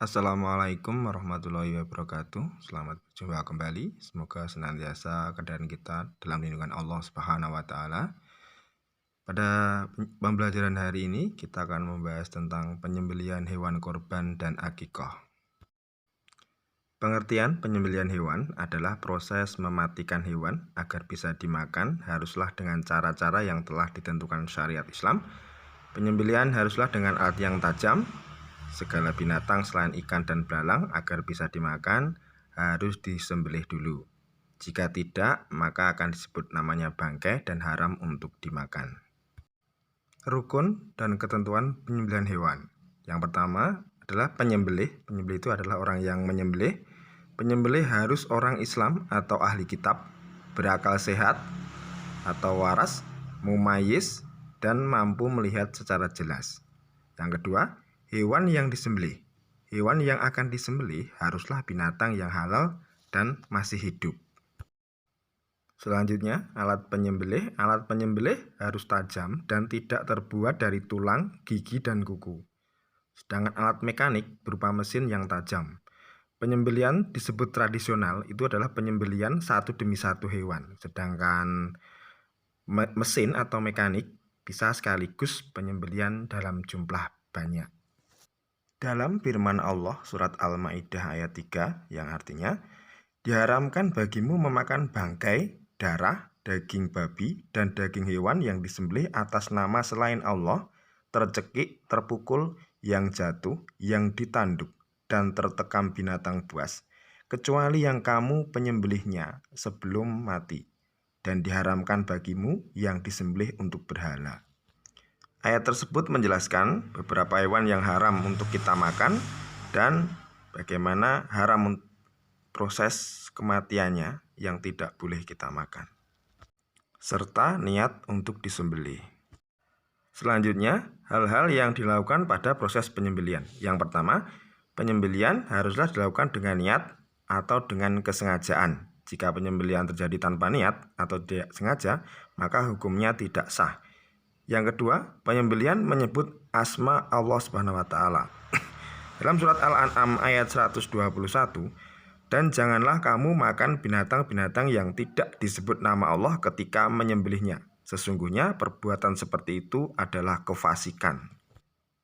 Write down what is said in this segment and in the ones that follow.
Assalamualaikum warahmatullahi wabarakatuh. Selamat berjumpa kembali. Semoga senantiasa keadaan kita dalam lindungan Allah Subhanahu wa taala. Pada pembelajaran hari ini kita akan membahas tentang penyembelihan hewan korban dan akikah. Pengertian penyembelihan hewan adalah proses mematikan hewan agar bisa dimakan haruslah dengan cara-cara yang telah ditentukan syariat Islam. Penyembelihan haruslah dengan alat yang tajam. Segala binatang selain ikan dan belalang agar bisa dimakan harus disembelih dulu. Jika tidak, maka akan disebut namanya bangkai dan haram untuk dimakan. Rukun dan ketentuan penyembelihan hewan. Yang pertama adalah penyembelih. Penyembelih itu adalah orang yang menyembelih. Penyembelih harus orang Islam atau ahli kitab, berakal sehat atau waras, mumayyiz, dan mampu melihat secara jelas. Yang kedua, hewan yang disembelih. Hewan yang akan disembelih haruslah binatang yang halal dan masih hidup. Selanjutnya, alat penyembelih. Alat penyembelih harus tajam dan tidak terbuat dari tulang, gigi, dan kuku. Sedangkan alat mekanik berupa mesin yang tajam. Penyembelihan disebut tradisional itu adalah penyembelihan satu demi satu hewan. Sedangkan mesin atau mekanik bisa sekaligus penyembelihan dalam jumlah banyak. Dalam firman Allah surat Al-Maidah ayat 3 yang artinya, diharamkan bagimu memakan bangkai, darah, daging babi, dan daging hewan yang disembelih atas nama selain Allah, tercekik, terpukul, yang jatuh, yang ditanduk, dan tertekam binatang buas, kecuali yang kamu penyembelihnya sebelum mati, dan diharamkan bagimu yang disembelih untuk berhala. Ayat tersebut menjelaskan beberapa hewan yang haram untuk kita makan dan bagaimana haram proses kematiannya yang tidak boleh kita makan, serta niat untuk disembelih. Selanjutnya, hal-hal yang dilakukan pada proses penyembelihan. Yang pertama, penyembelihan haruslah dilakukan dengan niat atau dengan kesengajaan. Jika penyembelihan terjadi tanpa niat atau tidak sengaja, maka hukumnya tidak sah. Yang kedua, penyembelihan menyebut asma Allah Subhanahu wa taala. Dalam surat Al-An'am ayat 121, dan janganlah kamu makan binatang-binatang yang tidak disebut nama Allah ketika menyembelihnya. Sesungguhnya perbuatan seperti itu adalah kefasikan.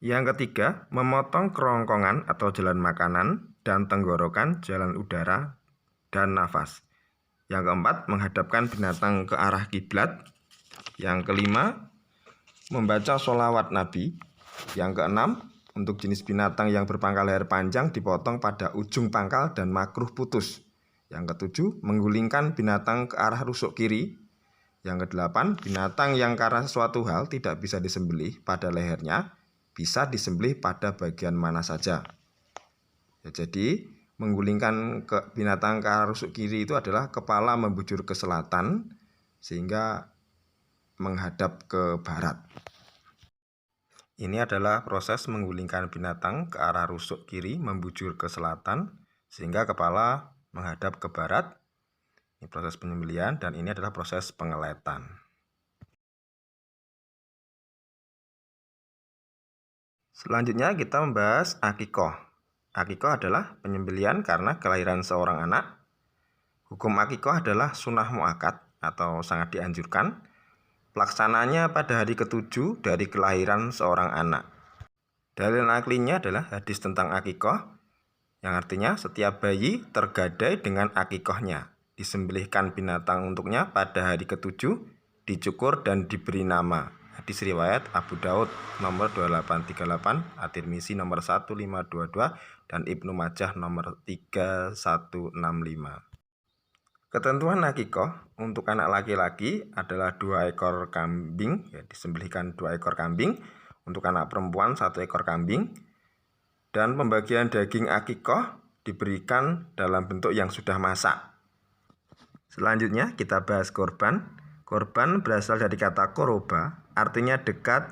Yang ketiga, memotong kerongkongan atau jalan makanan dan tenggorokan, jalan udara, dan nafas. Yang keempat, menghadapkan binatang ke arah kiblat. Yang kelima, membaca sholawat Nabi. Yang keenam, untuk jenis binatang yang berpangkal leher panjang dipotong pada ujung pangkal dan makruh putus. Yang ketujuh, menggulingkan binatang ke arah rusuk kiri. Yang kedelapan, binatang yang karena suatu hal tidak bisa disembelih pada lehernya, bisa disembelih pada bagian mana saja. Ya, jadi, menggulingkan ke binatang ke arah rusuk kiri itu adalah kepala membujur ke selatan sehingga menghadap ke barat. Ini adalah proses menggulingkan binatang ke arah rusuk kiri membujur ke selatan sehingga kepala menghadap ke barat. Ini proses penyembelihan dan ini adalah proses pengeletan. Selanjutnya kita membahas akikah. Akikah adalah penyembelihan karena kelahiran seorang anak. Hukum akikah adalah sunnah muakkad atau sangat dianjurkan. Pelaksanaannya pada hari ke-7 dari kelahiran seorang anak. Dalil aklinya adalah hadis tentang akikah, yang artinya setiap bayi tergadai dengan akikahnya. Disembelihkan binatang untuknya pada hari ke-7, dicukur dan diberi nama. Hadis riwayat Abu Daud nomor 2838, At-Tirmizi nomor 1522, dan Ibnu Majah nomor 3165. Ketentuan akikah untuk anak laki-laki adalah 2 ekor kambing, ya, disembelihkan 2 ekor kambing. Untuk anak perempuan 1 ekor kambing. Dan pembagian daging akikah diberikan dalam bentuk yang sudah masak. Selanjutnya kita bahas korban. Korban berasal dari kata koroba, artinya dekat.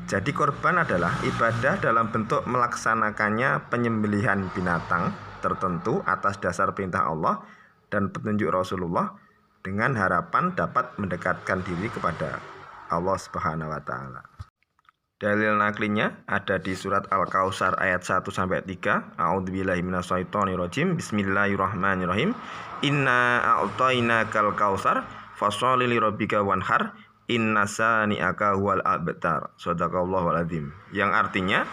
Jadi korban adalah ibadah dalam bentuk melaksanakannya penyembelihan binatang tertentu atas dasar perintah Allah dan petunjuk Rasulullah dengan harapan dapat mendekatkan diri kepada Allah Subhanahu wa taala. Dalil naklinya ada di surat Al-Kautsar ayat 1-3. A'udzubillahi minasyaitonirrajim. Bismillahirrahmanirrahim. Inna a'tainakal kautsar fasholli lirabbika wanhar inna sani'aka huwal abtar. Shadaqallahul adzim. Yang artinya,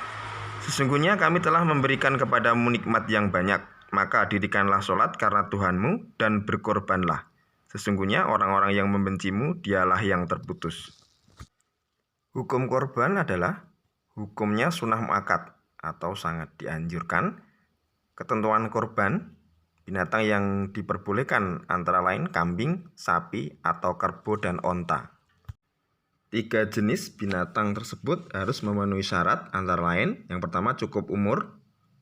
sesungguhnya kami telah memberikan kepadamu nikmat yang banyak, maka dirikanlah sholat karena Tuhanmu dan berkorbanlah. Sesungguhnya orang-orang yang membencimu dialah yang terputus. Hukum korban adalah hukumnya sunnah muakkad atau sangat dianjurkan. Ketentuan korban, binatang yang diperbolehkan antara lain kambing, sapi, atau kerbau dan onta. 3 jenis binatang tersebut harus memenuhi syarat antara lain. Yang pertama cukup umur,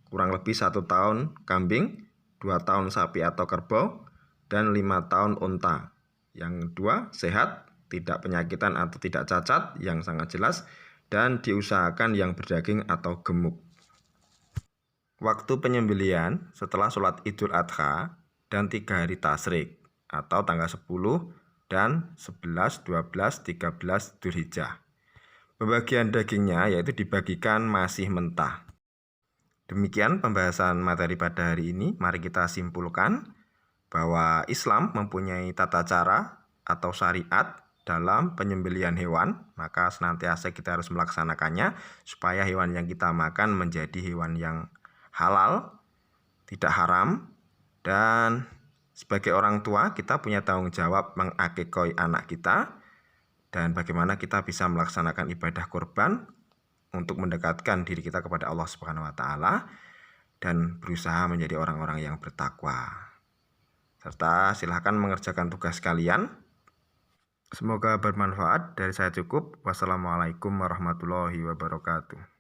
kurang lebih 1 tahun kambing, 2 tahun sapi atau kerbau, dan 5 tahun onta. Yang kedua sehat, tidak penyakitan atau tidak cacat yang sangat jelas, dan diusahakan yang berdaging atau gemuk. Waktu penyembelihan setelah sholat Idul Adha dan 3 hari tasyrik atau tanggal 10 dan 11, 12, 13 Dzulhijjah. Pembagian dagingnya yaitu dibagikan masih mentah. Demikian pembahasan materi pada hari ini. Mari kita simpulkan bahwa Islam mempunyai tata cara atau syariat dalam penyembelihan hewan, maka senantiasa kita harus melaksanakannya supaya hewan yang kita makan menjadi hewan yang halal, tidak haram. Dan sebagai orang tua kita punya tanggung jawab mengakikoi anak kita, dan bagaimana kita bisa melaksanakan ibadah kurban untuk mendekatkan diri kita kepada Allah Subhanahu wa taala dan berusaha menjadi orang-orang yang bertakwa. Serta silahkan mengerjakan tugas kalian. Semoga bermanfaat. Dari saya cukup. Wassalamualaikum warahmatullahi wabarakatuh.